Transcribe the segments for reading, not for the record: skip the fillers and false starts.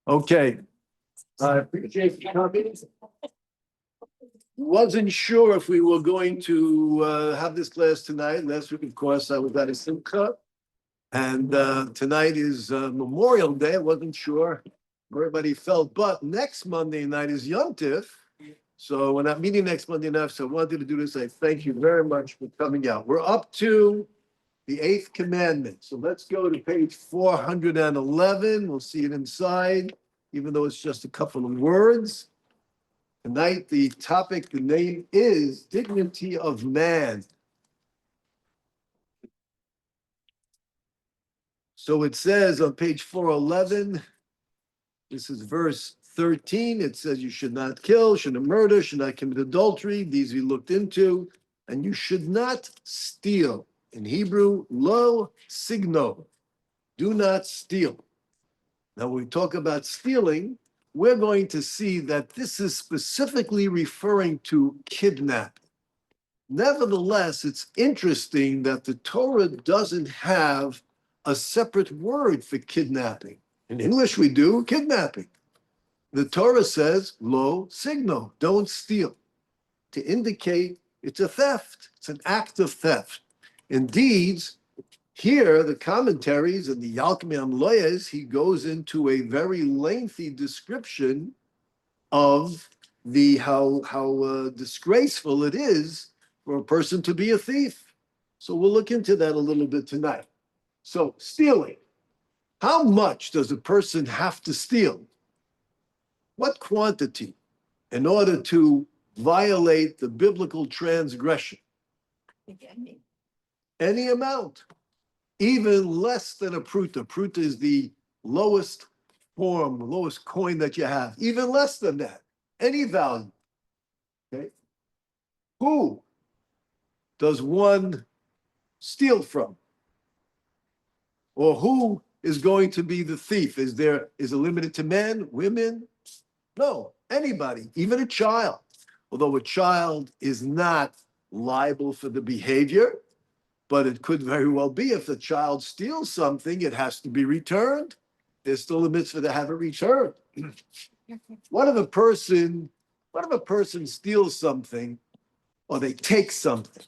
Okay, I appreciate you coming. Wasn't sure if we were going to have this class tonight. Last week, of course, I was at a simcha. And tonight is Memorial Day. I wasn't sure where everybody felt, but next Monday night is Yom Tif. So we're not meeting next Monday night, so I wanted to do this. I thank you very much for coming out. We're up to the eighth commandment. So let's go to page 411. We'll see it inside, even though it's just a couple of words. Tonight, the topic, the name is dignity of man. So it says on page 411, this is verse 13. It says you should not kill, shouldn't murder, should not commit adultery. These we looked into. And you should not steal. In Hebrew, lo signo. Do not steal. Now, when we talk about stealing, we're going to see that this is specifically referring to kidnapping. Nevertheless, it's interesting that the Torah doesn't have a separate word for kidnapping. In English, we do kidnapping. The Torah says, lo signo, don't steal, to indicate it's a theft. It's an act of theft. Indeed, here, the commentaries and the Yalkmi Amloyes, he goes into a very lengthy description of the how disgraceful it is for a person to be a thief. So we'll look into that a little bit tonight. So stealing. How much does a person have to steal? What quantity in order to violate the biblical transgression? Any amount. Even less than a pruta. Pruta is the lowest form, lowest coin that you have. Even less than that. Any value. Okay. Who does one steal from? Or who is going to be the thief? Is it limited to men, women? No, anybody, even a child. Although a child is not liable for the behavior, but it could very well be if the child steals something, it has to be returned. There's still a mitzvah to have it returned. What if a person steals something, or they take something,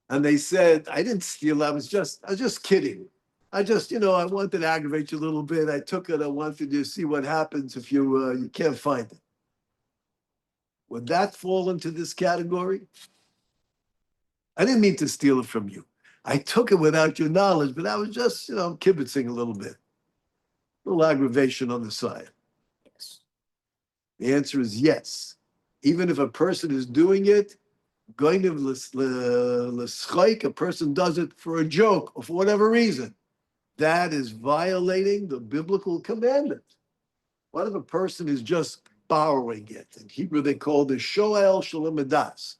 and they said, I didn't steal, I was just kidding. I wanted to aggravate you a little bit. I took it, I wanted to see what happens if you can't find it. Would that fall into this category? I didn't mean to steal it from you. I took it without your knowledge, but I was just, kibitzing a little bit. A little aggravation on the side. Yes. The answer is yes. Even if a person is doing it, going to l'schaik, a person does it for a joke or for whatever reason, that is violating the biblical commandment. What if a person is just borrowing it? In Hebrew, they call this shoel shalom adas.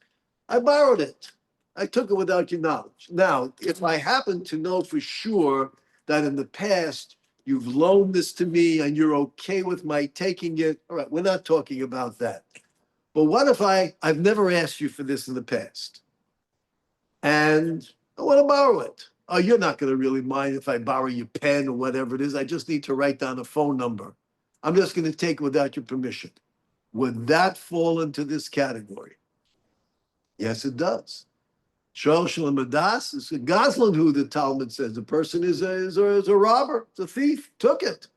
I borrowed it. I took it without your knowledge. Now, if I happen to know for sure that in the past you've loaned this to me and you're okay with my taking it, all right, we're not talking about that. But what if I've never asked you for this in the past and I want to borrow it? Oh, you're not going to really mind if I borrow your pen or whatever it is. I just need to write down a phone number. I'm just going to take it without your permission. Would that fall into this category? Yes, it does. Shoel shalom adas is a gazlan, who the Talmud says the person is a robber, it's a thief, took it.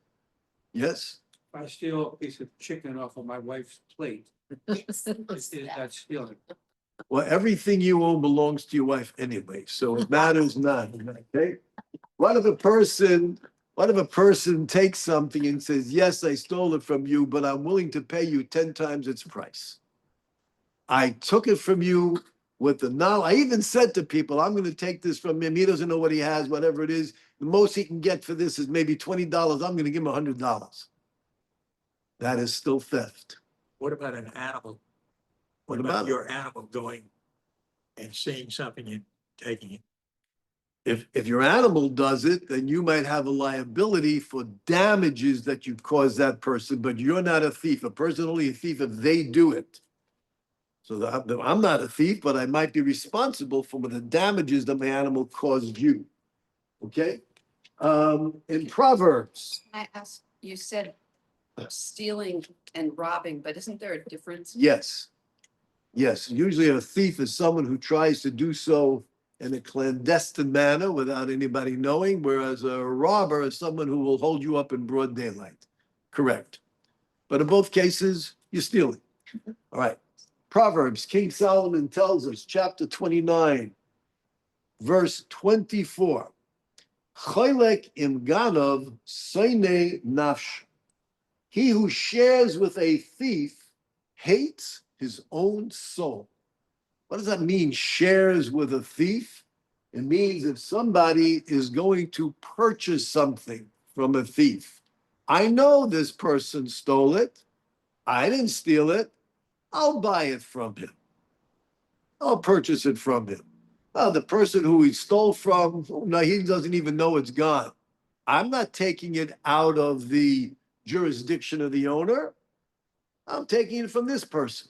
Yes. If I steal a piece of chicken off of my wife's plate, is that stealing? Well, everything you own belongs to your wife anyway, so it matters not. Okay. What if a person takes something and says, yes, I stole it from you, but I'm willing to pay you 10 times its price. I took it from you with the knowledge. I even said to people, I'm going to take this from him. He doesn't know what he has, whatever it is. The most he can get for this is maybe $20. I'm going to give him $100. That is still theft. What about an animal? What about your animal going and seeing something and taking it? If your animal does it, then you might have a liability for damages that you caused that person, but you're not a thief. A person only a thief if they do it. So I'm not a thief, but I might be responsible for the damages that my animal caused you. Okay? In Proverbs. I asked, you said stealing and robbing, but isn't there a difference? Yes. Yes, usually a thief is someone who tries to do so in a clandestine manner without anybody knowing, whereas a robber is someone who will hold you up in broad daylight. Correct. But in both cases, you're stealing. All right. Proverbs, King Solomon tells us, chapter 29, verse 24. Cholek im ganav soine nafsh. He who shares with a thief hates his own soul. What does that mean, shares with a thief? It means if somebody is going to purchase something from a thief, I know this person stole it. I didn't steal it. I'll buy it from him. I'll purchase it from him. Well, the person who he stole from, no, he doesn't even know it's gone. I'm not taking it out of the jurisdiction of the owner. I'm taking it from this person.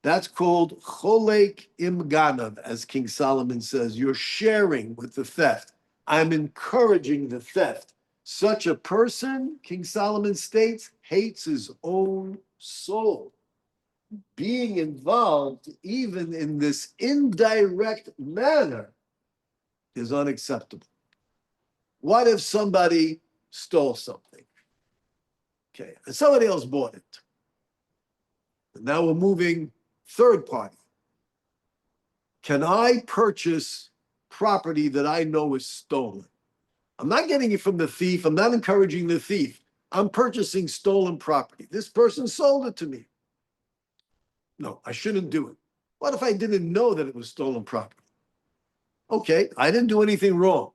That's called cholek im ganav, as King Solomon says. You're sharing with the theft. I'm encouraging the theft. Such a person, King Solomon states, hates his own soul. Being involved, even in this indirect manner, is unacceptable. What if somebody stole something? Okay, and somebody else bought it. And now we're moving third party. Can I purchase property that I know is stolen? I'm not getting it from the thief. I'm not encouraging the thief. I'm purchasing stolen property. This person sold it to me. No, I shouldn't do it. What if I didn't know that it was stolen property? Okay, I didn't do anything wrong.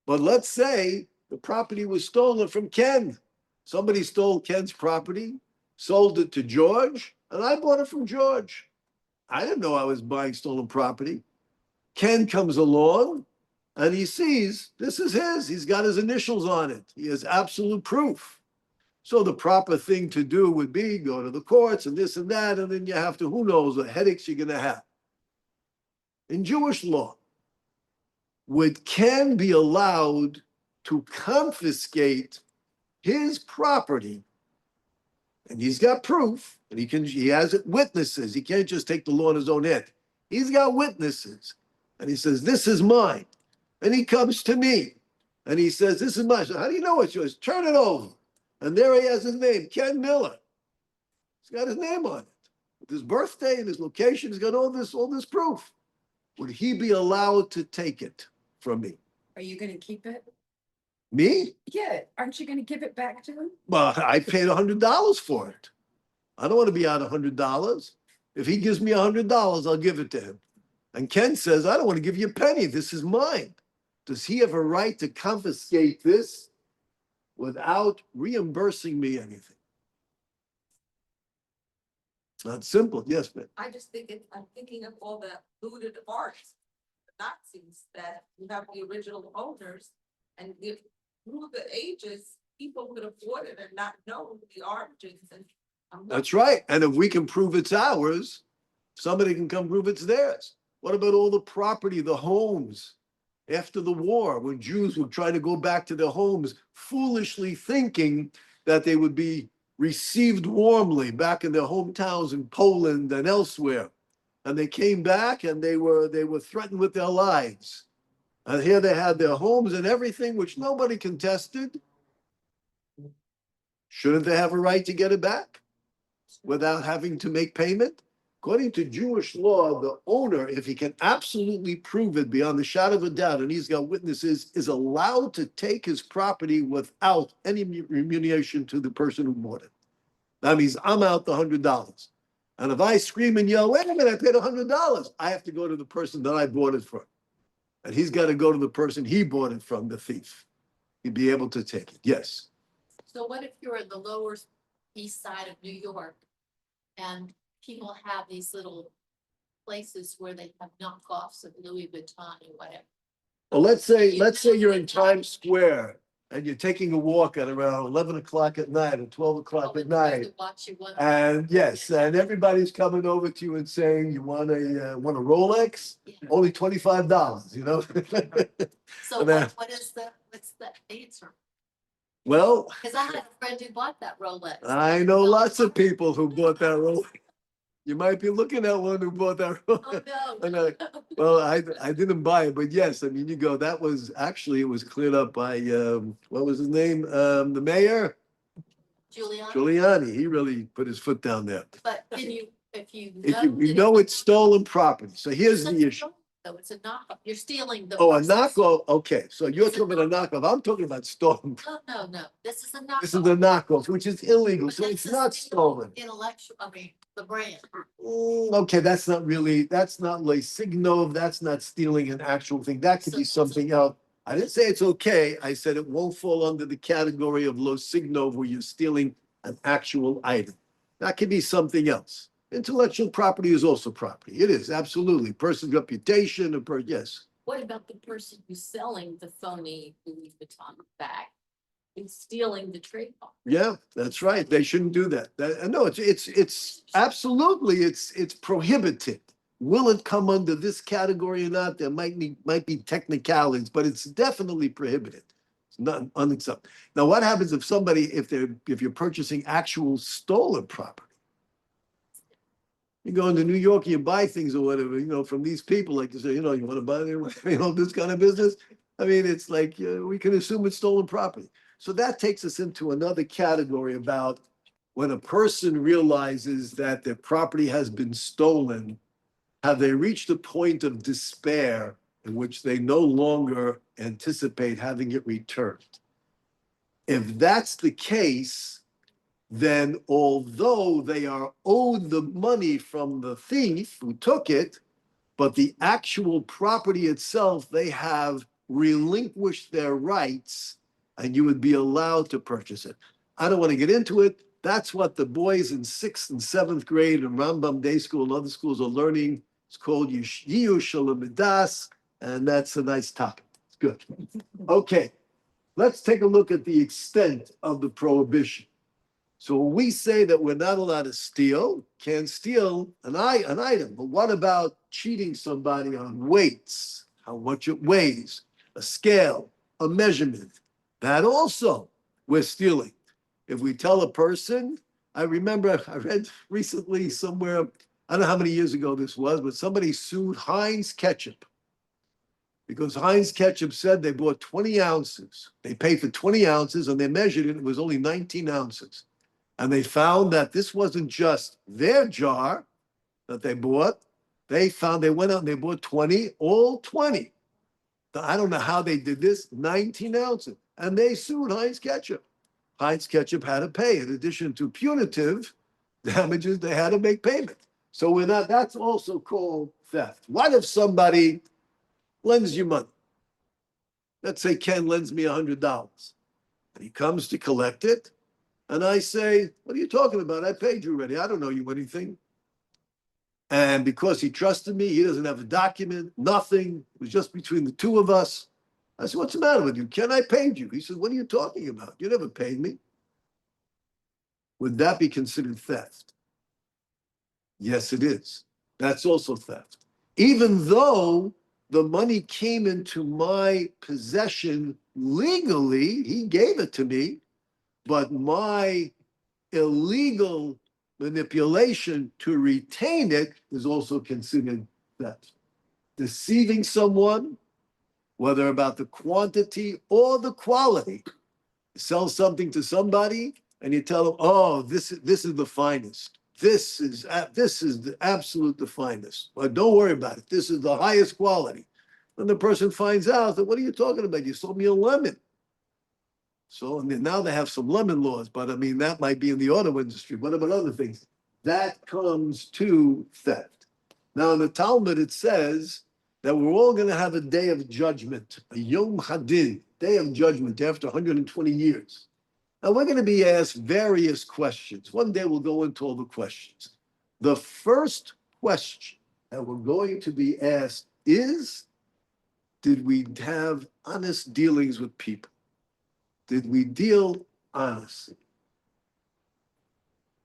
But let's say the property was stolen from Ken. Somebody stole Ken's property, sold it to George, and I bought it from George. I didn't know I was buying stolen property. Ken comes along and he sees this is his. He's got his initials on it. He has absolute proof. So the proper thing to do would be go to the courts and this and that, and then you have to, who knows what headaches you're going to have. In Jewish law, would Ken be allowed to confiscate his property? And he's got proof, and he has witnesses. He can't just take the law in his own hand. He's got witnesses. And he says, this is mine. And he comes to me and he says, this is mine. So how do you know it's yours? Turn it over. And there he has his name, Ken Miller. He's got his name on it. With his birthday and his location, he's got all this proof. Would he be allowed to take it from me? Are you gonna keep it? Me? Yeah, aren't you gonna give it back to him? Well, I paid $100 for it. I don't want to be out $100. If he gives me $100, I'll give it to him. And Ken says, I don't want to give you a penny. This is mine. Does he have a right to confiscate this without reimbursing me anything? It's not simple. Yes, ma'am. I just think I'm thinking of all the looted art, the Nazis, that you have the original owners, and if through the ages, people could afford it and not know the origins. And That's right. And if we can prove it's ours, somebody can come prove it's theirs. What about all the property, the homes? After the war, when Jews would try to go back to their homes, foolishly thinking that they would be received warmly back in their hometowns in Poland and elsewhere. And they came back and they were threatened with their lives. And here they had their homes and everything, which nobody contested. Shouldn't they have a right to get it back without having to make payment? According to Jewish law, the owner, if he can absolutely prove it beyond the shadow of a doubt, and he's got witnesses, is allowed to take his property without any remuneration to the person who bought it. That means I'm out the $100. And if I scream and yell, wait a minute, I paid $100, I have to go to the person that I bought it from. And he's got to go to the person he bought it from, the thief. He'd be able to take it. Yes. So what if you're in the lower east side of New York and people have these little places where they have knockoffs of Louis Vuitton or whatever? Well, let's say you're in Times Square and you're taking a walk at around 11 o'clock at night or 12 o'clock at night. And yes, and everybody's coming over to you and saying, you want a Rolex? Yeah. Only $25, you know? So and what's the answer? Well, Cause I had a friend who bought that Rolex. I know lots of people who bought that Rolex. You might be looking at one who bought that Oh, Rolex. no. And well, I didn't buy it, but yes, I mean, you go, that was, actually, it was cleared up by, what was his name? The mayor, Giuliani, Giuliani. He really put his foot down there. but can you, if you If know. you that know it- it's stolen property, so here's It's the a issue. knockoff, though, it's a knockoff. You're stealing the. Oh, a person's- knockoff, okay, so you're It's a talking about a knockoff, I'm talking about stolen. No, this is a knockoff. This is a knockoff, which is illegal, But so that's it's the not single stolen. Intellectual, I mean, the brand. Okay, that's not really, that's not like signal, that's not stealing an actual thing, that could So be that's something else. I didn't say it's okay, I said it won't fall under the category of lo signo where you're stealing an actual item. That could be something else. Intellectual property is also property, it is, absolutely, person's reputation, yes. What about the person who's selling the phony Louis Vuitton bag and stealing the trademark? Yeah, that's right. They shouldn't do that. No, it's absolutely, it's prohibited. Will it come under this category or not? There might be technicalities, but it's definitely prohibited. It's not unacceptable. Now, what happens if somebody, if you're purchasing actual stolen property? You go into New York, you buy things or whatever, from these people, like to say, you want to buy this kind of business. I mean, it's like, we can assume it's stolen property. So that takes us into another category about when a person realizes that their property has been stolen, have they reached a point of despair in which they no longer anticipate having it returned? If that's the case, then although they are owed the money from the thief who took it, but the actual property itself, they have relinquished their rights and you would be allowed to purchase it. I don't want to get into it. That's what the boys in 6th and 7th grade in Rambam Day School and other schools are learning. It's called Yiyu Shalom Midas, and that's a nice topic. It's good. Okay, let's take a look at the extent of the prohibition. So when we say that we're not allowed to steal, can't steal an item, but what about cheating somebody on weights, how much it weighs, a scale, a measurement? That also we're stealing. If we tell a person, I remember I read recently somewhere, I don't know how many years ago this was, but somebody sued Heinz Ketchup because Heinz Ketchup said they bought 20 ounces. They paid for 20 ounces and they measured it, it was only 19 ounces. And they found that this wasn't just their jar that they bought. They went out and they bought 20, all 20. I don't know how they did this, 19 ounces. And they sued Heinz Ketchup. Heinz Ketchup had to pay. In addition to punitive damages, they had to make payment. So that's also called theft. What if somebody lends you money? Let's say Ken lends me $100. And he comes to collect it. And I say, what are you talking about? I paid you already. I don't know you anything. And because he trusted me, he doesn't have a document, nothing. It was just between the two of us. I said, what's the matter with you? Ken, I paid you. He said, what are you talking about? You never paid me. Would that be considered theft? Yes, it is. That's also theft. Even though the money came into my possession legally, he gave it to me, but my illegal manipulation to retain it is also considered theft. Deceiving someone, whether about the quantity or the quality. You sell something to somebody and you tell them, oh, this is the finest. This is the absolute the finest. But don't worry about it. This is the highest quality. Then the person finds out that, what are you talking about? You sold me a lemon. So now they have some lemon laws, but I mean, that might be in the auto industry. What about other things? That comes to theft. Now in the Talmud, it says that we're all going to have a day of judgment, a Yom Hadin, day of judgment after 120 years. Now we're going to be asked various questions. One day we'll go into all the questions. The first question that we're going to be asked is, did we have honest dealings with people? Did we deal honestly?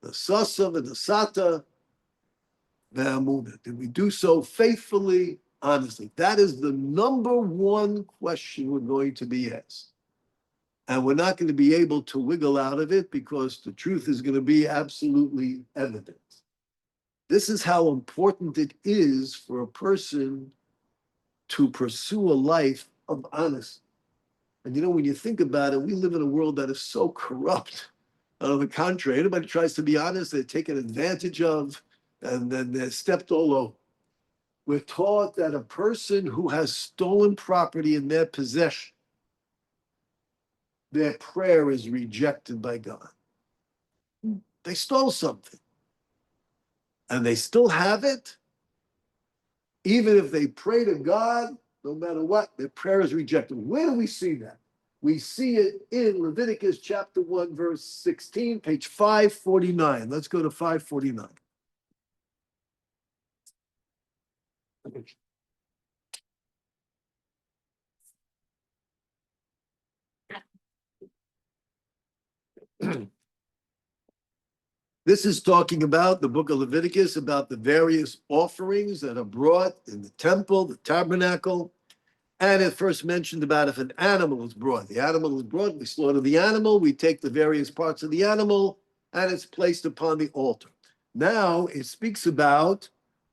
The Sasa and the Sata, did we do so faithfully, honestly? That is the number one question we're going to be asked. And we're not going to be able to wiggle out of it because the truth is going to be absolutely evident. This is how important it is for a person to pursue a life of honesty. And when you think about it, we live in a world that is so corrupt. On the contrary, anybody tries to be honest, they're taken advantage of, and then they're stepped all over. We're taught that a person who has stolen property in their possession, their prayer is rejected by God. They stole something, and they still have it. Even if they pray to God, no matter what, their prayer is rejected. Where do we see that? We see it in Leviticus chapter 1, verse 16, page 549. Let's go to 549. This is talking about the book of Leviticus, about the various offerings that are brought in the temple, the tabernacle. And it first mentioned about if an animal is brought. The animal is brought, we slaughter the animal, we take the various parts of the animal, and it's placed upon the altar. Now it speaks about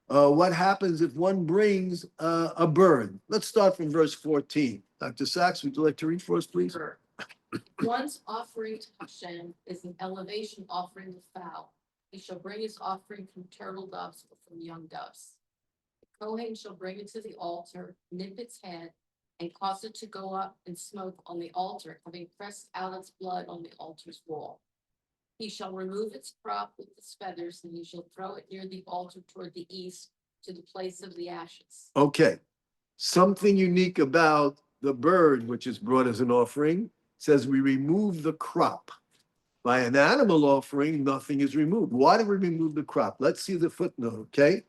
what happens if one brings a bird. Let's start from verse 14. Dr. Sachs, would you like to read for us, please? Sure. One's offering to Hashem is an elevation offering of fowl. He shall bring his offering from turtle doves or from young doves. The Kohen shall bring it to the altar, nip its head, and cause it to go up and smoke on the altar, having pressed out its blood on the altar's wall. He shall remove its crop with its feathers, and he shall throw it near the altar toward the east to the place of the ashes. Okay. Something unique about the bird, which is brought as an offering, says we remove the crop. By an animal offering, nothing is removed. Why do we remove the crop? Let's see the footnote, okay?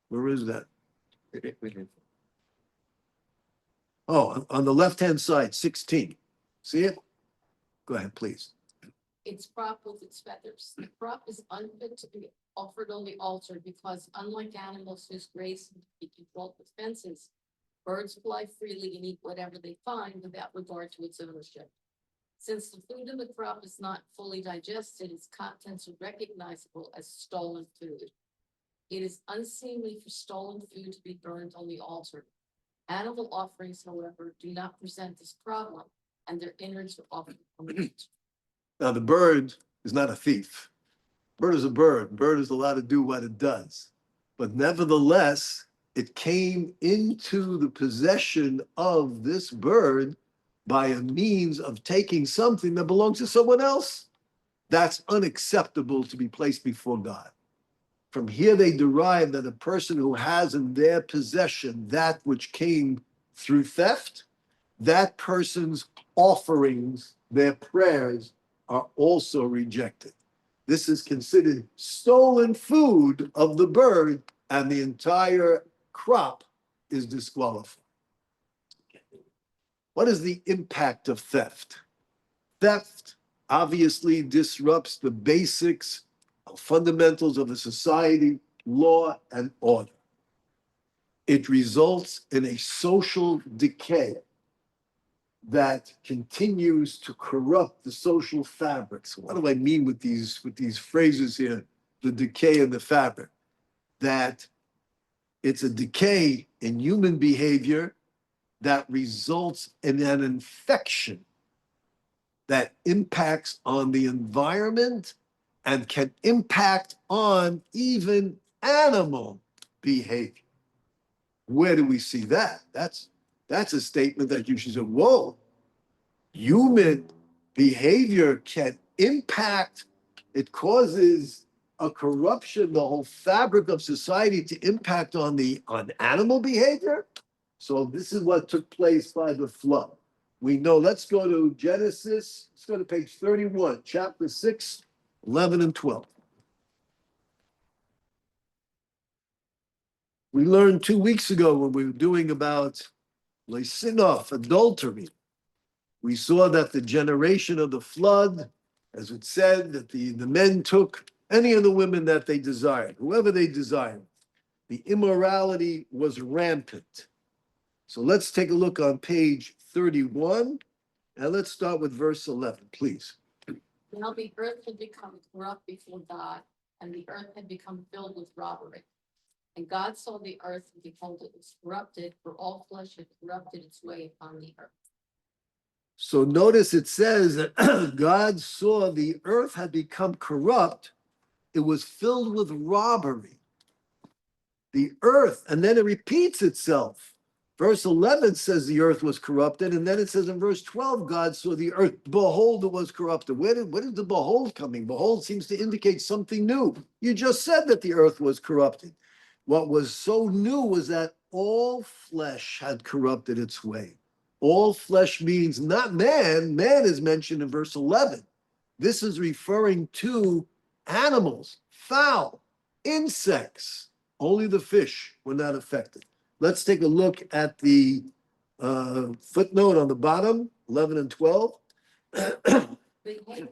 Where is that? Oh, on the left-hand side, 16. See it? Go ahead, please. Its crop with its feathers. The crop is unfit to be offered on the altar because unlike animals whose grace can be controlled with fences, birds fly freely and eat whatever they find without regard to its ownership. Since the food in the crop is not fully digested, its contents are recognizable as stolen food. It is unseemly for stolen food to be burned on the altar. Animal offerings, however, do not present this problem, and their innards are offered on the altar. Now, the bird is not a thief. Bird is a bird. Bird is allowed to do what it does. But nevertheless, it came into the possession of this bird by a means of taking something that belongs to someone else. That's unacceptable to be placed before God. From here, they derive that a person who has in their possession that which came through theft, that person's offerings, their prayers, are also rejected. This is considered stolen food of the bird, and the entire crop is disqualified. What is the impact of theft? Theft obviously disrupts the basics, fundamentals of a society, law and order. It results in a social decay that continues to corrupt the social fabrics. What do I mean with these phrases here? The decay in the fabric. That it's a decay in human behavior that results in an infection that impacts on the environment and can impact on even animal behavior. Where do we see that? That's a statement that you should say, whoa, human behavior can impact, it causes a corruption, the whole fabric of society to impact on animal behavior. So this is what took place by the flood. We know, let's go to Genesis, let's go to page 31, chapter 6, 11 and 12. We learned 2 weeks ago when we were doing about Lesinov, adultery. We saw that the generation of the flood, as it said, that the men took any of the women that they desired, whoever they desired. The immorality was rampant. So let's take a look on page 31, and let's start with verse 11, please. Now the earth had become corrupt before God, and the earth had become filled with robbery. And God saw the earth, and behold, it was corrupted, for all flesh had corrupted its way upon the earth. So notice it says that God saw the earth had become corrupt. It was filled with robbery. The earth, and then it repeats itself. Verse 11 says the earth was corrupted, and then it says in verse 12, God saw the earth, behold, it was corrupted. Where is the behold coming? Behold seems to indicate something new. You just said that the earth was corrupted. What was so new was that all flesh had corrupted its way. All flesh means not man. Man is mentioned in verse 11. This is referring to animals, fowl, insects. Only the fish were not affected. Let's take a look at the footnote on the bottom, 11 and 12. The behavior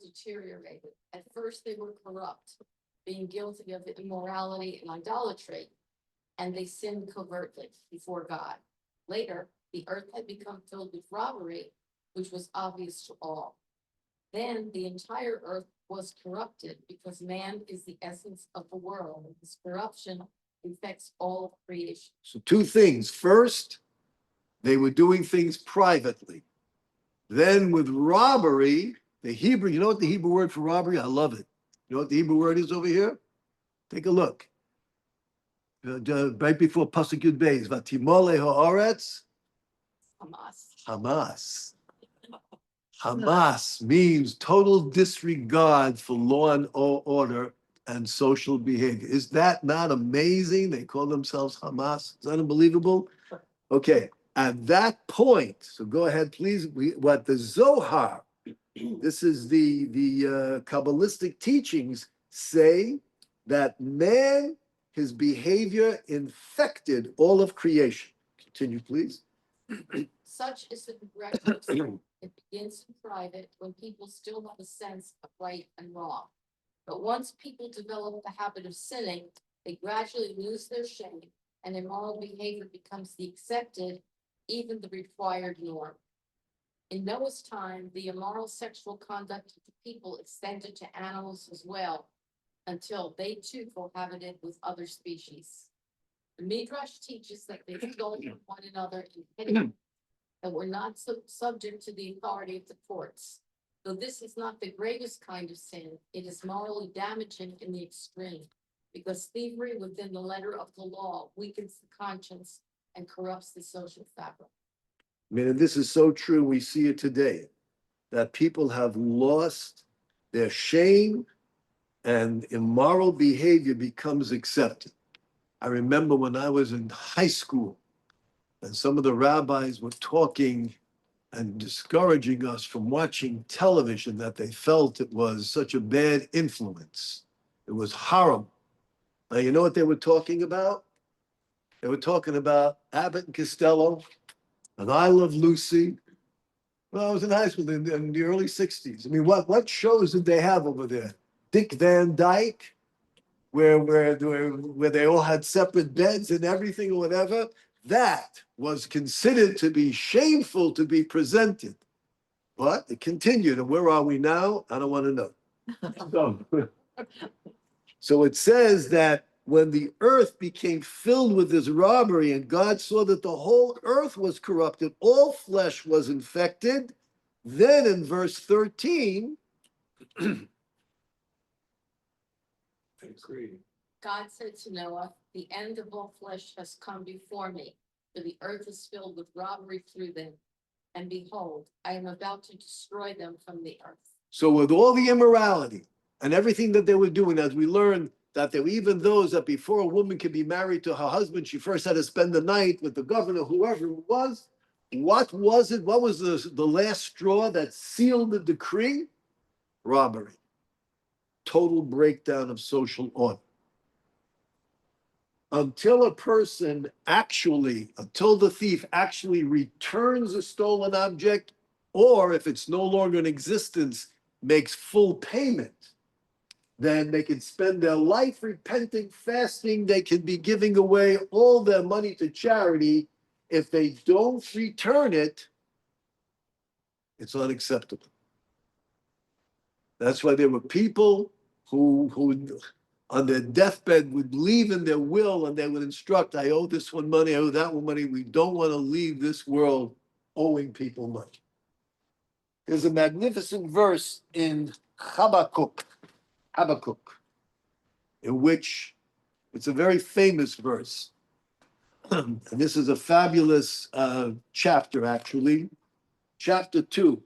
deteriorated. At first, they were corrupt, being guilty of immorality and idolatry, and they sinned covertly before God. Later, the earth had become filled with robbery, which was obvious to all. Then the entire earth was corrupted because man is the essence of the world, and his corruption infects all of creation. So two things. First, they were doing things privately. Then with robbery, the Hebrew, you know what the Hebrew word for robbery? I love it. You know what the Hebrew word is over here? Take a look. Right before Pasuk Yud Beis, Vatimole haaretz, Hamas. Hamas. Hamas means total disregard for law and order and social behavior. Is that not amazing? They call themselves Hamas. Is that unbelievable? Okay, at that point, so go ahead, please. What the Zohar, this is the Kabbalistic teachings say that man, his behavior infected all of creation. Continue, please. Such is the progression of sin. It begins in private when people still have a sense of right and wrong. But once people develop the habit of sinning, they gradually lose their shame, and immoral behavior becomes the accepted, even the required norm. In Noah's time, the immoral sexual conduct of the people extended to animals as well, until they too cohabited with other species. The Midrash teaches that they stole from one another in pity, that were not subject to the authority of the courts. Though this is not the greatest kind of sin, it is morally damaging in the extreme, because thievery within the letter of the law weakens the conscience and corrupts the social fabric. I mean, and this is so true. We see it today, that people have lost their shame and immoral behavior becomes accepted. I remember when I was in high school and some of the rabbis were talking and discouraging us from watching television, that they felt it was such a bad influence. It was horrible. Now, you know what they were talking about? They were talking about Abbott and Costello and I Love Lucy. Well, I was in high school in the early 60s. I mean, what shows did they have over there? Dick Van Dyke, where they all had separate beds and everything or whatever. That was considered to be shameful to be presented. But it continued. And where are we now? I don't want to know. So it says that when the earth became filled with this robbery and God saw that the whole earth was corrupted, all flesh was infected. Then in verse 13, God said to Noah, the end of all flesh has come before me, for the earth is filled with robbery through them. And behold, I am about to destroy them from the earth. so with all the immorality and everything that they were doing, as we learned that there were even those that before a woman could be married to her husband, she first had to spend the night with the governor, whoever it was. What was it? What was the last straw that sealed the decree? Robbery. Total breakdown of social order. Until until the thief actually returns a stolen object, or if it's no longer in existence, makes full payment, then they can spend their life repenting, fasting. They can be giving away all their money to charity, If they don't return it, it's unacceptable. That's why there were people who on their deathbed would leave in their will and they would instruct, I owe this one money, I owe that one money. We don't want to leave this world owing people money. There's a magnificent verse in Habakkuk, in which it's a very famous verse. And this is a fabulous chapter, actually, chapter 2,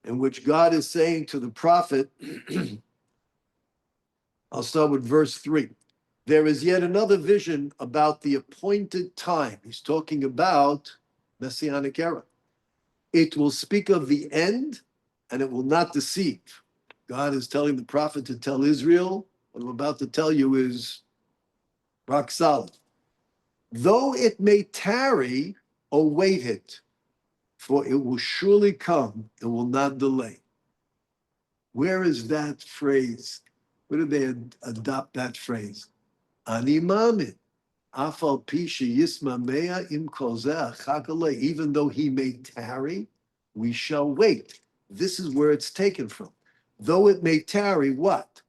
in which God is saying to the prophet, I'll start with verse 3. There is yet another vision about the appointed time. He's talking about Messianic era. It will speak of the end and it will not deceive. God is telling the prophet to tell Israel, what I'm about to tell you is rock solid. Though it may tarry, await it, for it will surely come and will not delay. Where is that phrase? Where did they adopt that phrase? Ani mamin. Afal pisha yisma mea im kozeh chakale. Even though he may tarry, we shall wait. This is where it's taken from. Though it may tarry, what?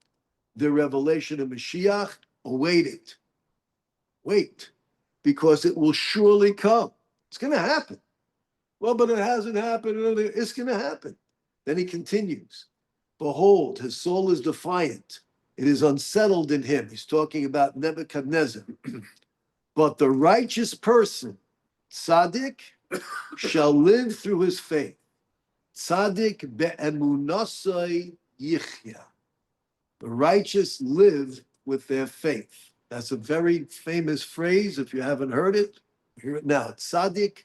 The revelation of Mashiach, await it. Wait, because it will surely come. It's going to happen. Well, but it hasn't happened. It's going to happen. Then he continues. Behold, his soul is defiant. It is unsettled in him. He's talking about Nebuchadnezzar. But the righteous person, tzaddik, shall live through his faith. Tzaddik be'emunasai yichya. The righteous live with their faith. That's a very famous phrase. If you haven't heard it, hear it now. Tzaddik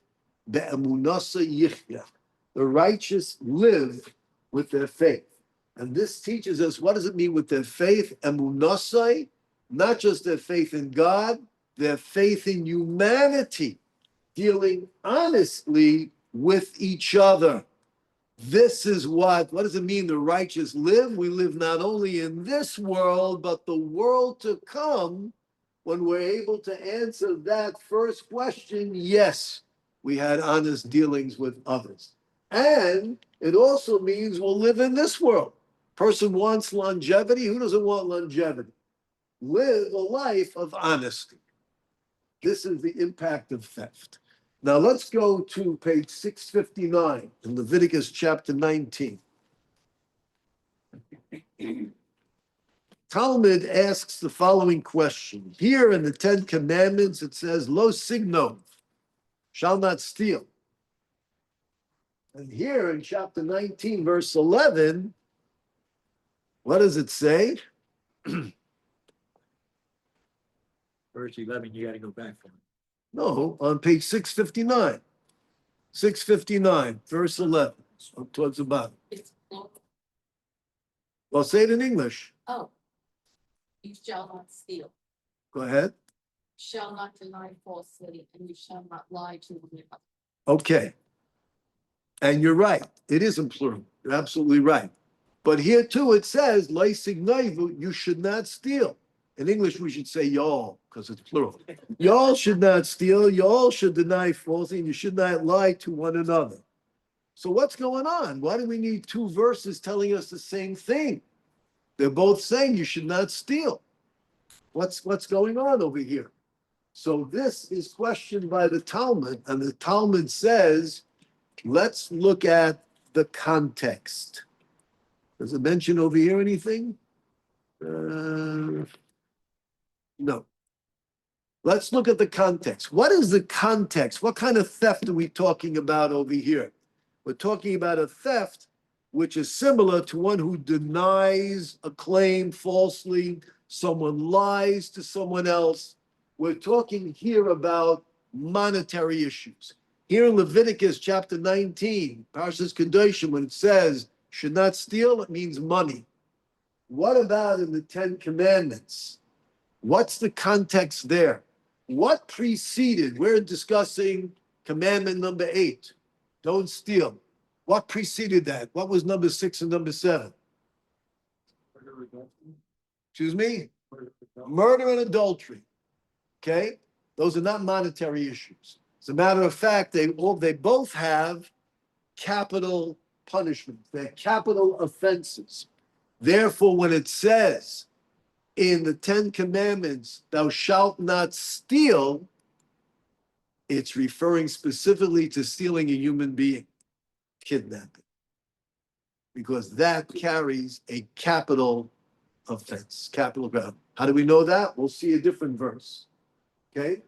be'emunasai yichya. The righteous live with their faith. And this teaches us, what does it mean with their faith? Emunasai, not just their faith in God, their faith in humanity, dealing honestly with each other. This is what does it mean the righteous live? We live not only in this world, but the world to come, when we're able to answer that first question, yes, we had honest dealings with others. And it also means we'll live in this world. Person wants longevity. Who doesn't want longevity? Live a life of honesty. This is the impact of theft. Now let's go to page 659 in Leviticus chapter 19. Talmud asks the following question. Here in the Ten Commandments, it says, Lo signo, shall not steal. And here in chapter 19, verse 11, what does it say? Verse 11, you gotta go back for it. No, on page 659. 659, verse 11, up towards the bottom. It's, Well, say it in English. oh. You shall not steal, Go ahead. shall not deny falsely, and you shall not lie to one another. Okay. And you're right. It isn't plural. You're absolutely right. But here too, it says, you should not steal. In English, we should say y'all, because it's plural. Y'all should not steal. Y'all should deny falsely, and you should not lie to one another. So what's going on? Why do we need two verses telling us the same thing? They're both saying you should not steal. What's going on over here? So this is questioned by the Talmud, and the Talmud says, let's look at the context. Does it mention over here anything? No. Let's look at the context. What is the context? What kind of theft are we talking about over here? We're talking about a theft which is similar to one who denies a claim falsely, someone lies to someone else. We're talking here about monetary issues. Here in Leviticus chapter 19, Parshas Kedoshim, when it says, should not steal, it means money. What about in the Ten Commandments? What's the context there? What preceded? We're discussing commandment number 8, don't steal. What preceded that? What was number 6 and number 7? Excuse me? Murder and adultery. Okay? Those are not monetary issues. As a matter of fact, they both have capital punishment. They're capital offenses. Therefore, when it says in the Ten Commandments, thou shalt not steal, it's referring specifically to stealing a human being, kidnapping, because that carries a capital offense, capital ground. How do we know that? We'll see a different verse. Okay?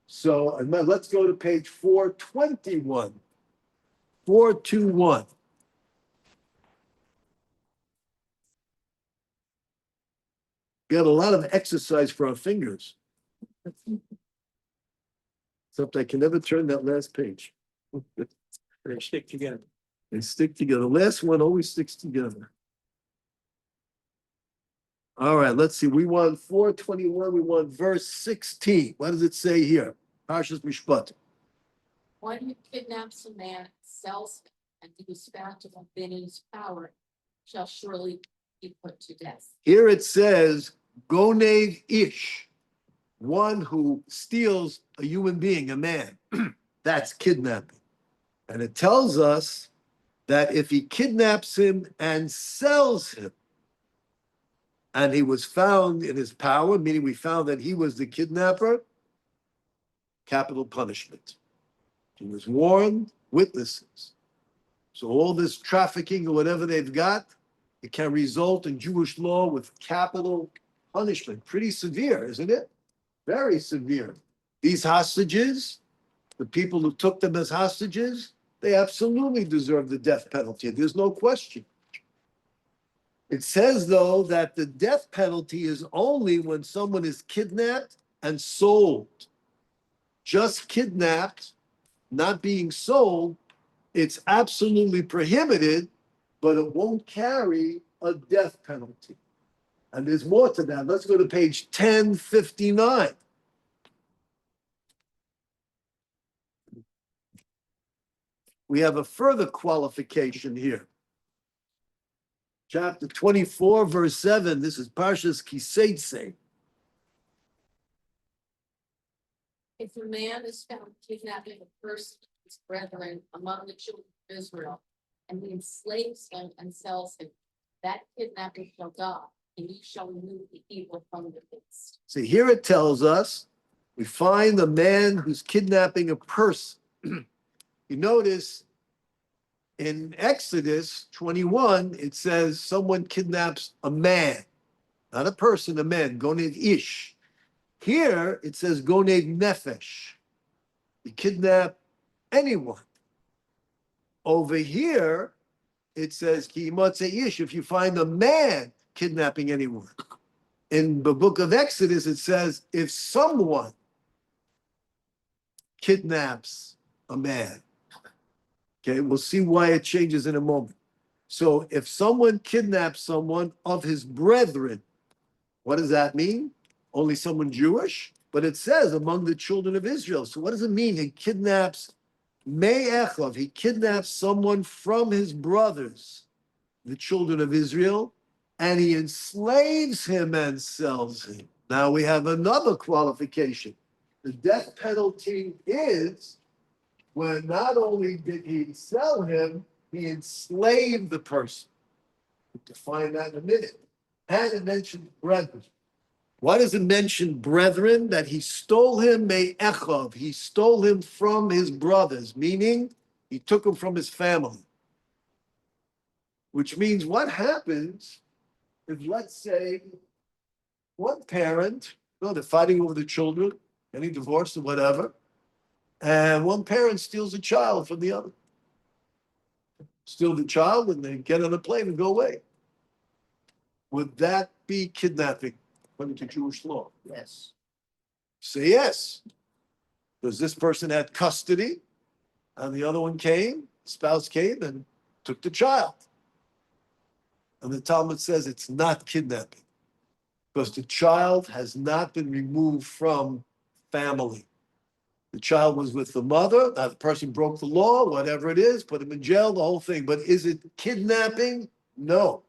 So let's go to page 421. 421. Got a lot of exercise for our fingers. Except I can never turn that last page. They stick together. They stick together. The last one always sticks together. All right, let's see. We want 421. We want verse 16. What does it say here? Parshas Mishpat. One who kidnaps a man, sells him, and he is found to have been in his power, shall surely be put to death. Here it says, Gonev Ish, one who steals a human being, a man. That's kidnapping. And it tells us that if he kidnaps him and sells him, and he was found in his power, meaning we found that he was the kidnapper, capital punishment. He was warned, witnesses. So all this trafficking or whatever they've got, it can result in Jewish law with capital punishment. Pretty severe, isn't it? Very severe. These hostages, the people who took them as hostages, they absolutely deserve the death penalty. There's no question. It says, though, that the death penalty is only when someone is kidnapped and sold. Just kidnapped, not being sold, it's absolutely prohibited, but it won't carry a death penalty. And there's more to that. Let's go to page 1059. We have a further qualification here. Chapter 24, verse 7. This is Parshas Kiseitse. If a man is found kidnapping a person, his brethren, among the children of Israel, and he enslaves him and sells him, that kidnapper shall die, and you shall remove the evil from the midst. See, here it tells us we find the man who's kidnapping a person. You notice in Exodus 21, it says someone kidnaps a man, not a person, a man, Gonev Ish. Here it says Gonev Nefesh. You kidnap anyone. Over here, it says Ki Imatze Ish, if you find a man kidnapping anyone. In the book of Exodus, it says if someone kidnaps a man. Okay, we'll see why it changes in a moment. So if someone kidnaps someone of his brethren, what does that mean? Only someone Jewish? But it says among the children of Israel. So what does it mean? He kidnaps Me'echov. He kidnaps someone from his brothers, the children of Israel, and he enslaves him and sells him. Now we have another qualification. The death penalty is when not only did he sell him, he enslaved the person. We'll define that in a minute. And it mentioned brethren. Why does it mention brethren? That he stole him me'echov. He stole him from his brothers, meaning he took him from his family. Which means what happens if, let's say, one parent, they're fighting over the children, getting divorced or whatever, and one parent steals a child from the other. Steal the child and they get on a plane and go away. Would that be kidnapping according to Jewish law? Yes. Say yes. Because this person had custody and the other one came, spouse came and took the child. And the Talmud says it's not kidnapping because the child has not been removed from family. The child was with the mother. Now the person broke the law, whatever it is, put him in jail, the whole thing. But is it kidnapping? No,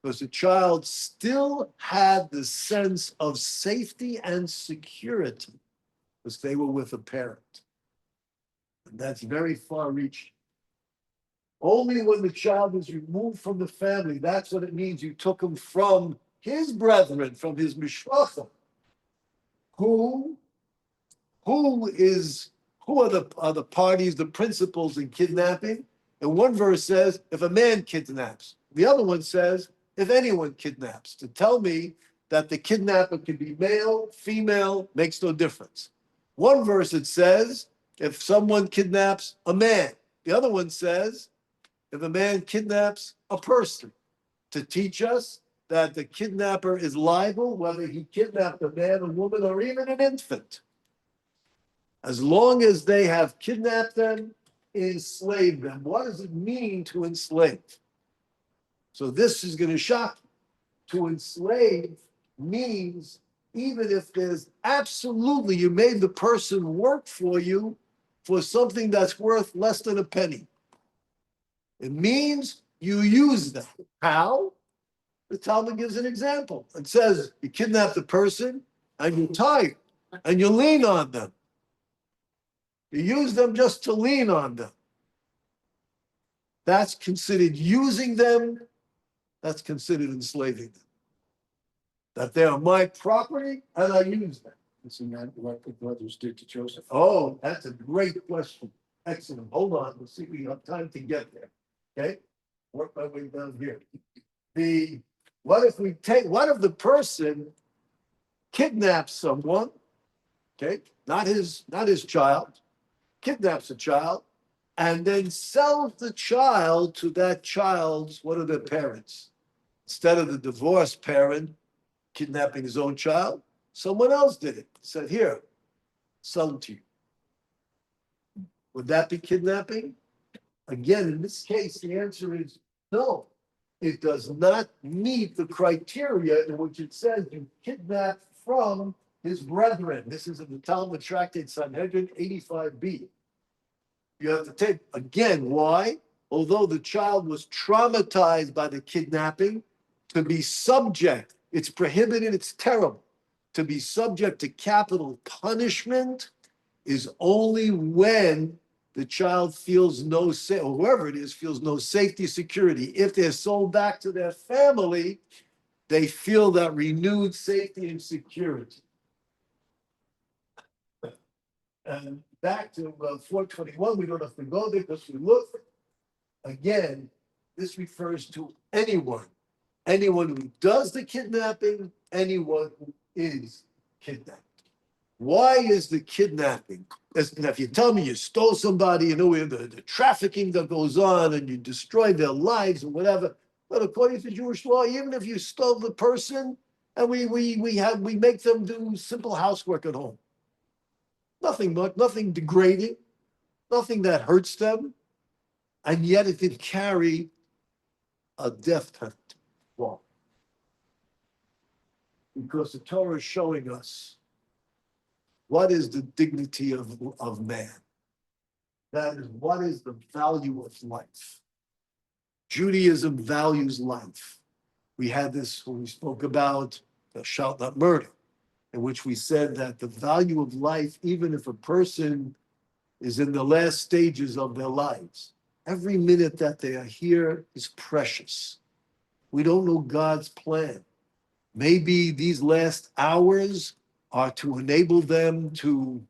because the child still had the sense of safety and security because they were with a parent. And that's very far reaching. Only when the child is removed from the family, that's what it means. You took him from his brethren, from his mishpacha. Who are the parties, the principals in kidnapping? And one verse says, if a man kidnaps. The other one says, if anyone kidnaps. To tell me that the kidnapper can be male, female, makes no difference. One verse it says, if someone kidnaps a man. The other one says, if a man kidnaps a person, to teach us that the kidnapper is liable, whether he kidnapped a man, a woman, or even an infant. As long as they have kidnapped them, enslaved them. What does it mean to enslave? So this is going to shock you. To enslave means even if there's absolutely, you made the person work for you for something that's worth less than a penny. It means you use them. How? The Talmud gives an example. It says you kidnap the person and you're tired and you lean on them. You use them just to lean on them. That's considered using them. That's considered enslaving them. That they are my property and I use them. Isn't that what the brothers did to Joseph? Oh, that's a great question. Excellent. Hold on. We'll see if we have time to get there. Okay? Work my way down here. What if the person kidnaps someone, okay, not his child, kidnaps a child, and then sells the child to that child's, what are their parents? Instead of the divorced parent kidnapping his own child, someone else did it. Said, here, sell him to you. Would that be kidnapping? Again, in this case, the answer is no. It does not meet the criteria in which it says you kidnap from his brethren. This is in the Talmud Tractate Sanhedrin 85b. You have to take, again, why? Although the child was traumatized by the kidnapping, to be subject, it's prohibited, it's terrible. To be subject to capital punishment is only when the child feels no safety, or whoever it is feels no safety, security. If they're sold back to their family, they feel that renewed safety and security. And back to 421, we don't have to go there because we look. Again, this refers to anyone who does the kidnapping, anyone who is kidnapped. Why is the kidnapping? And if you tell me you stole somebody, you know, the trafficking that goes on and you destroy their lives or whatever. But according to Jewish law, even if you stole the person and we make them do simple housework at home. Nothing much, nothing degrading, nothing that hurts them. And yet it could carry a death penalty. Well, because the Torah is showing us what is the dignity of man. That is, what is the value of life? Judaism values life. We had this when we spoke about shalt not murder, in which we said that the value of life, even if a person is in the last stages of their lives, every minute that they are here is precious. We don't know God's plan. Maybe these last hours are to enable them to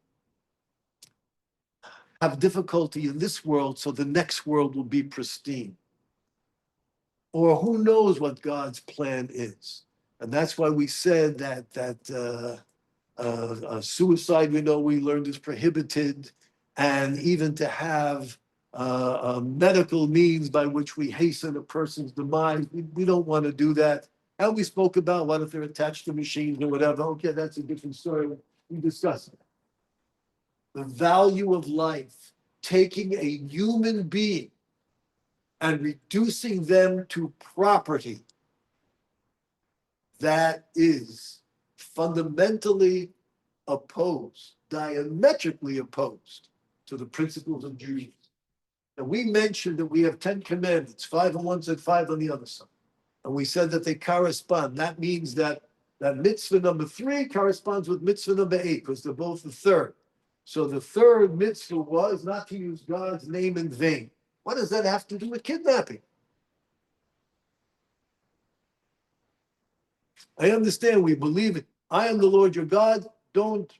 have difficulty in this world so the next world will be pristine. Or who knows what God's plan is. And that's why we said that suicide, we learned is prohibited, and even to have medical means by which we hasten a person's demise, we don't want to do that. And we spoke about what if they're attached to machines or whatever. Okay, that's a different story. We discussed it. The value of life, taking a human being and reducing them to property, that is fundamentally opposed, diametrically opposed to the principles of Judaism. And we mentioned that we have 10 commandments, 5 on one side, 5 on the other side. And we said that they correspond. That means that mitzvah number 3 corresponds with mitzvah number 8, because they're both the third. So the third mitzvah was not to use God's name in vain. What does that have to do with kidnapping? I understand we believe it. I am the Lord your God. Don't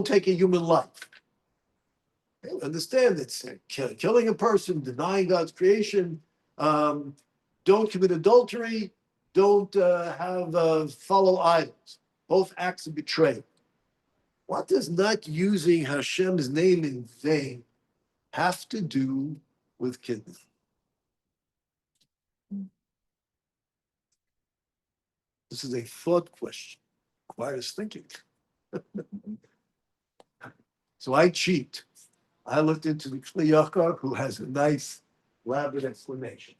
take a human life. I understand it's killing a person, denying God's creation. Don't commit adultery. Don't follow idols. Both acts of betrayal. What does not using Hashem's name in vain have to do with kidnapping? This is a thought question. Requires thinking. So I cheat. I looked into the Kli Yakar, who has a nice, elaborate explanation.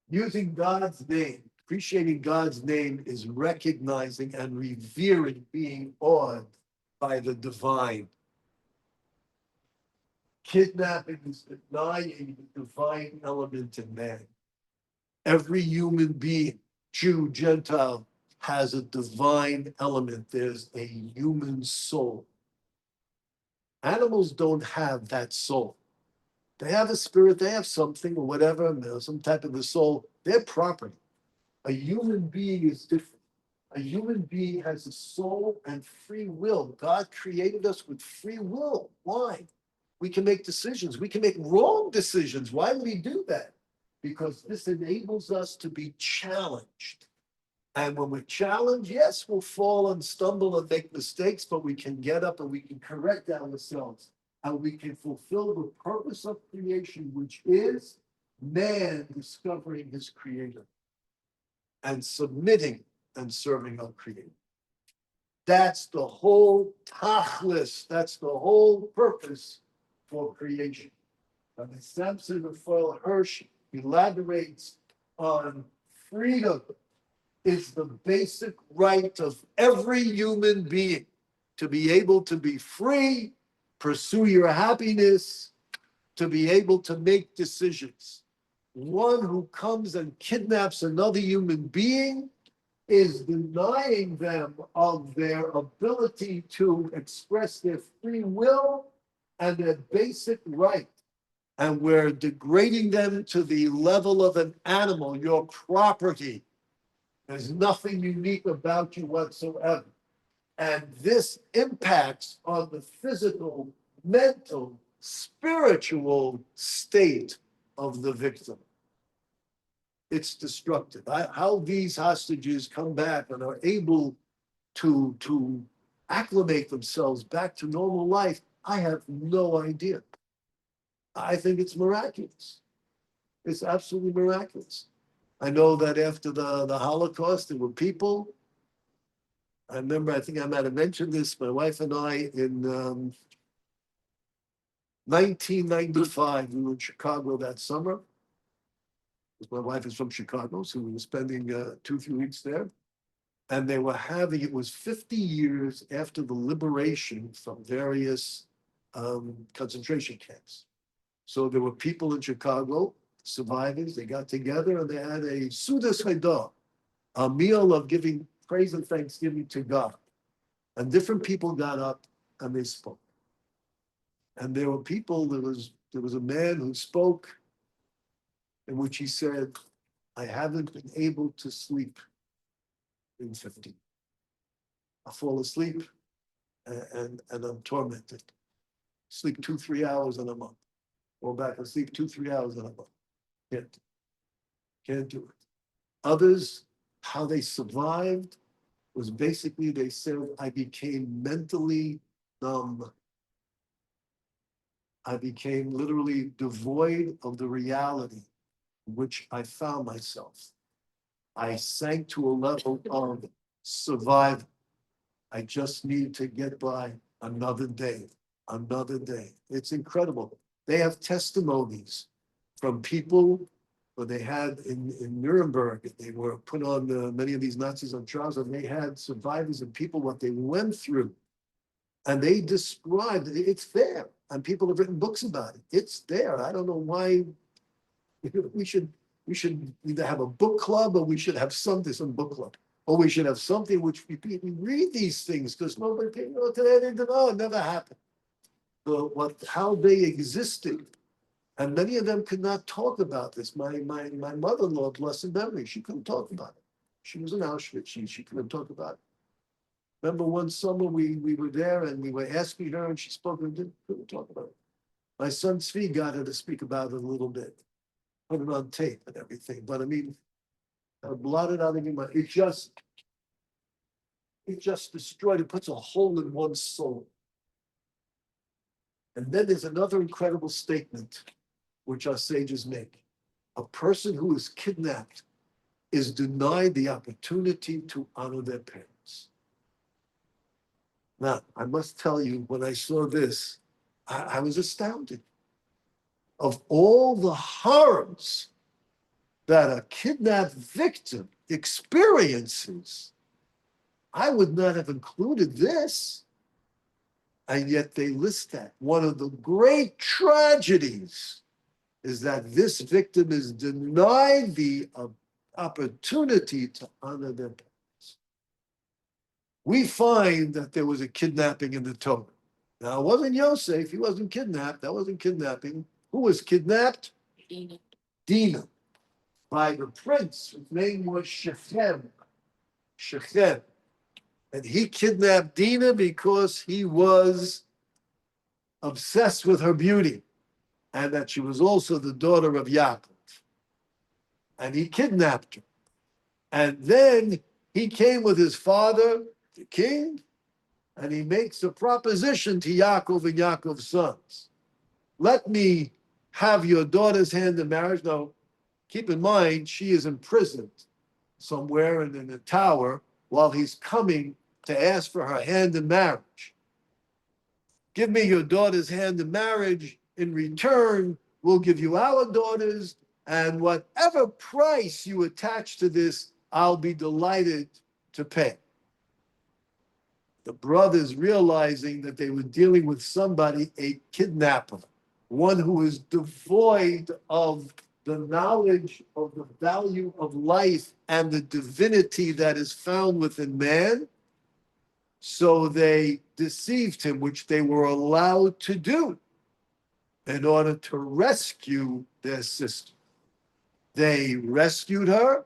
Using God's name, appreciating God's name is recognizing and revering, being awed by the divine. Kidnapping is denying the divine element in man. Every human being, Jew, Gentile, has a divine element. There's a human soul. Animals don't have that soul. They have a spirit, they have something or whatever, some type of a soul. They're property. A human being is different. A human being has a soul and free will. God created us with free will. Why? We can make decisions. We can make wrong decisions. Why would he do that? Because this enables us to be challenged. And when we're challenged, yes, we'll fall and stumble and make mistakes, but we can get up and we can correct ourselves. And we can fulfill the purpose of creation, which is man discovering his creator and submitting and serving our creator. That's the whole tachlis, that's the whole purpose for creation. And the Samson Raphael Hirsch elaborates on freedom is the basic right of every human being to be able to be free, pursue your happiness, to be able to make decisions. One who comes and kidnaps another human being is denying them of their ability to express their free will and their basic right. And we're degrading them to the level of an animal, your property. There's nothing unique about you whatsoever. And this impacts on the physical, mental, spiritual state of the victim. It's destructive. How these hostages come back and are able to acclimate themselves back to normal life, I have no idea. I think it's miraculous. It's absolutely miraculous. I know that after the Holocaust, there were people. I remember, I think I might have mentioned this, my wife and I in 1995, we were in Chicago that summer. My wife is from Chicago, so we were spending 2-3 weeks there. And they were having, it was 50 years after the liberation from various concentration camps. So there were people in Chicago, survivors, they got together and they had a Sudas Haidah, a meal of giving praise and thanksgiving to God. And different people got up and they spoke. And there were people, there was a man who spoke in which he said, I haven't been able to sleep in 50. I fall asleep and I'm tormented. Sleep 2-3 hours and I'm up. Go back and sleep 2-3 hours and I'm up. Can't do it. Others, how they survived was basically they said, I became mentally numb. I became literally devoid of the reality in which I found myself. I sank to a level of survival. I just need to get by another day, another day. It's incredible. They have testimonies from people that they had in Nuremberg. They were put on, many of these Nazis on trials, and they had survivors and people, what they went through. And they described, it's there. And people have written books about it. It's there. I don't know why we should either have a book club or we should have some book club. Or we should have something which we read these things because nobody, today they don't know, it never happened. how they existed. And many of them could not talk about this. My mother-in-law, blessed memory, she couldn't talk about it. She was in Auschwitz, she couldn't talk about it. Remember one summer we were there and we were asking her and she spoke and couldn't talk about it. My son Zvi got her to speak about it a little bit, put it on tape and everything. But I mean, I blotted out of my, it just destroyed, it puts a hole in one's soul. And then there's another incredible statement which our sages make. A person who is kidnapped is denied the opportunity to honor their parents. Now, I must tell you, when I saw this, I was astounded. Of all the horrors that a kidnapped victim experiences, I would not have included this. And yet they list that. One of the great tragedies is that this victim is denied the opportunity to honor their parents. We find that there was a kidnapping in the Torah. Now, it wasn't Yosef, he wasn't kidnapped, that wasn't kidnapping. Who was kidnapped? Dinah, by the prince, whose name was Shechem. Shechem. And he kidnapped Dinah because he was obsessed with her beauty, and that she was also the daughter of Yaakov. And he kidnapped her. And then he came with his father, the king, and he makes a proposition to Yaakov and Yaakov's sons. Let me have your daughter's hand in marriage. Now, keep in mind, she is imprisoned somewhere in a tower while he's coming to ask for her hand in marriage. Give me your daughter's hand in marriage. In return, we'll give you our daughters, and whatever price you attach to this, I'll be delighted to pay. The brothers, realizing that they were dealing with somebody, a kidnapper, one who is devoid of the knowledge of the value of life and the divinity that is found within man, so they deceived him, which they were allowed to do in order to rescue their sister. They rescued her,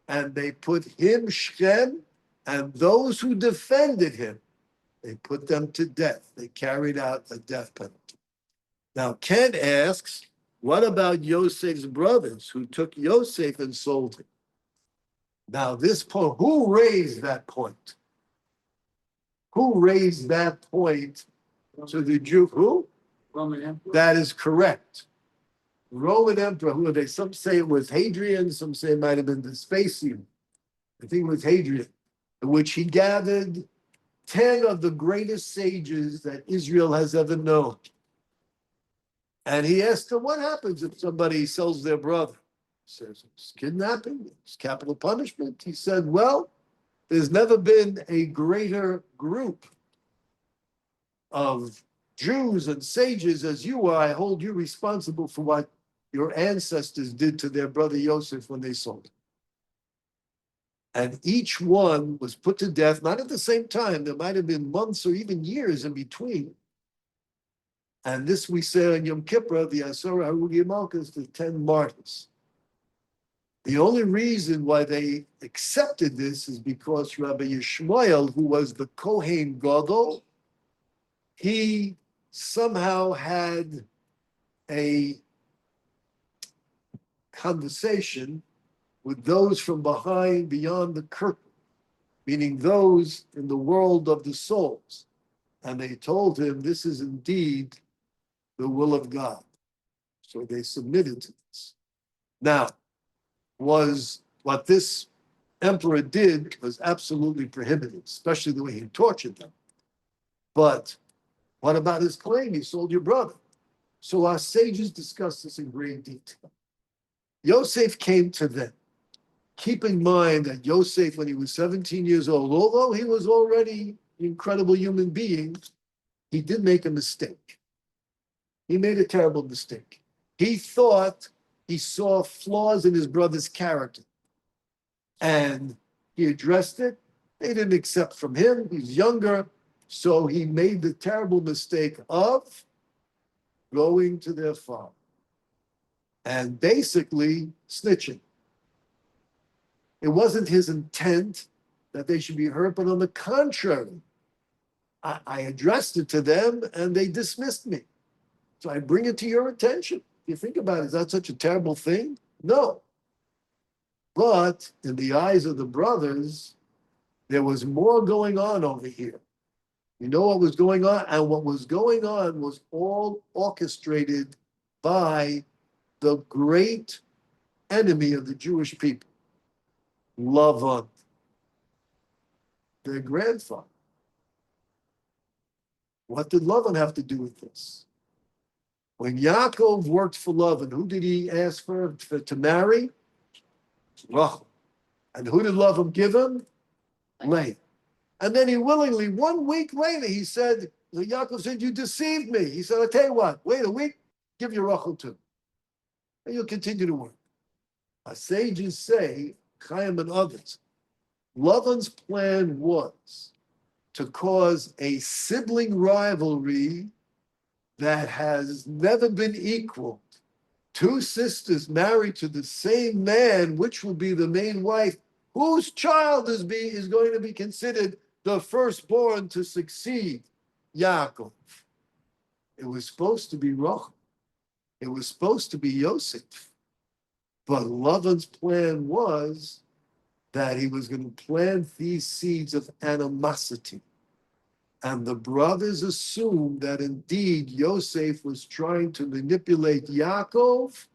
and they put him, Shem, and those who defended him, they put them to death. They carried out a death penalty. Now, Kent asks, what about Yosef's brothers who took Yosef and sold him? Now, this point, who raised that point? Who raised that point to the Jew? Who? Roman Emperor. That is correct. Roman emperor, who are they? Some say it was Hadrian, some say it might have been Vespasian. I think it was Hadrian, in which he gathered 10 of the greatest sages that Israel has ever known. And he asked them, what happens if somebody sells their brother? He says, it's kidnapping, it's capital punishment. He said, well, there's never been a greater group of Jews and sages as you are. I hold you responsible for what your ancestors did to their brother Yosef when they sold him. And each one was put to death, not at the same time. There might have been months or even years in between. And this we say on Yom Kippur, the Asor HaRugi Malchus, the 10 martyrs. The only reason why they accepted this is because Rabbi Yishmael, who was the Kohen Gadol, he somehow had a conversation with those from behind, beyond the curtain, meaning those in the world of the souls. And they told him, this is indeed the will of God. So they submitted to this. Now, was what this emperor did was absolutely prohibited, especially the way he tortured them. But what about his claim? He sold your brother. So our sages discuss this in great detail. Yosef came to them. Keep in mind that Yosef, when he was 17 years old, although he was already an incredible human being, he did make a mistake. He made a terrible mistake. He thought he saw flaws in his brother's character. And he addressed it. They didn't accept from him. He's younger. So he made the terrible mistake of going to their father and basically snitching. It wasn't his intent that they should be hurt, but on the contrary, I addressed it to them and they dismissed me. So I bring it to your attention. You think about it, is that such a terrible thing? No. But in the eyes of the brothers, there was more going on over here. You know what was going on? And what was going on was all orchestrated by the great enemy of the Jewish people, Lavan, their grandfather. What did Lavan have to do with this? When Yaakov worked for Lavan, who did he ask for to marry? Rachel. And who did Lavan give him? Leah. And then he willingly, 1 week later, he said, Yaakov said, you deceived me. He said, I'll tell you what, wait a week, give your Rachel too. And you'll continue to work. Our sages say, Chaim and others, Lavan's plan was to cause a sibling rivalry that has never been equaled. Two sisters married to the same man, which will be the main wife, whose child is going to be considered the firstborn to succeed Yaakov. It was supposed to be Rachel. It was supposed to be Yosef. But Lavan's plan was that he was going to plant these seeds of animosity. And the brothers assumed that indeed Yosef was trying to manipulate Yaakov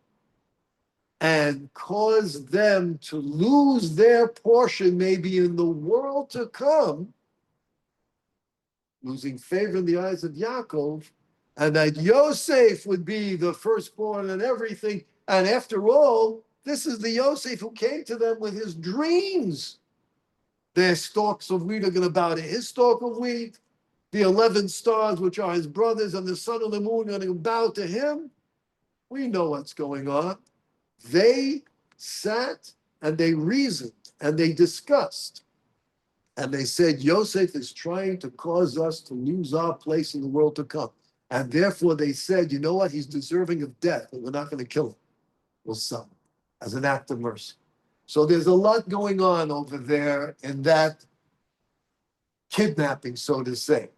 and cause them to lose their portion maybe in the world to come, losing favor in the eyes of Yaakov, and that Yosef would be the firstborn and everything. And after all, this is the Yosef who came to them with his dreams. Their stalks of wheat are going to bow to his stalk of wheat. The 11 stars, which are his brothers, and the sun and the moon are going to bow to him. We know what's going on. They sat and they reasoned and they discussed. And they said, Yosef is trying to cause us to lose our place in the world to come. And therefore they said, you know what? He's deserving of death, but we're not going to kill him. We'll sell him as an act of mercy. So there's a lot going on over there in that kidnapping, so to say.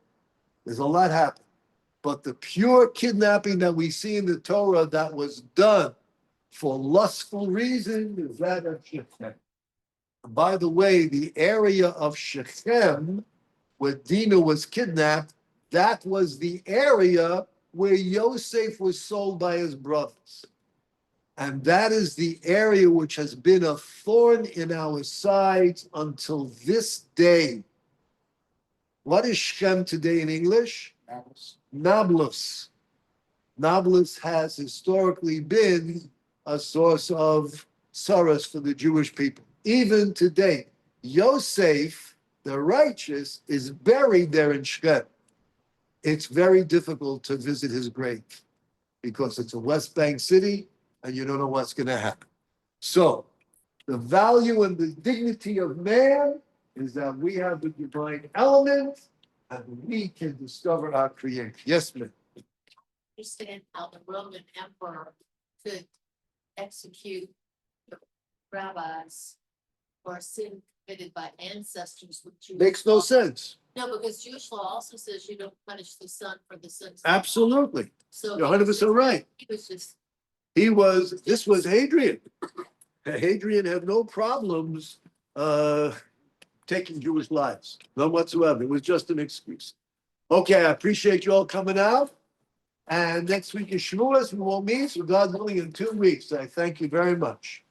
There's a lot happening. But the pure kidnapping that we see in the Torah that was done for lustful reasons is that of Shechem. And by the way, the area of Shechem, where Dinah was kidnapped, that was the area where Yosef was sold by his brothers. And that is the area which has been a thorn in our sides until this day. What is Shechem today in English? Nablus. Nablus has historically been a source of sorrows for the Jewish people. Even today, Yosef, the righteous, is buried there in Shechem. It's very difficult to visit his grave because it's a West Bank city and you don't know what's going to happen. So, the value and the dignity of man is that we have the divine element and we can discover our creation. Yes, ma'am. Understand how the Roman emperor could execute the rabbis for sin committed by ancestors with Jewish Makes no law. sense. No, because Jewish law also says you don't punish the son for the sins. Absolutely. So You're 100% right. he was just This was Hadrian. Hadrian had no problems taking Jewish lives, none whatsoever. It was just an excuse. Okay, I appreciate you all coming out. And next week is Shavuos. We won't meet, so God willing, in 2 weeks. I thank you very much.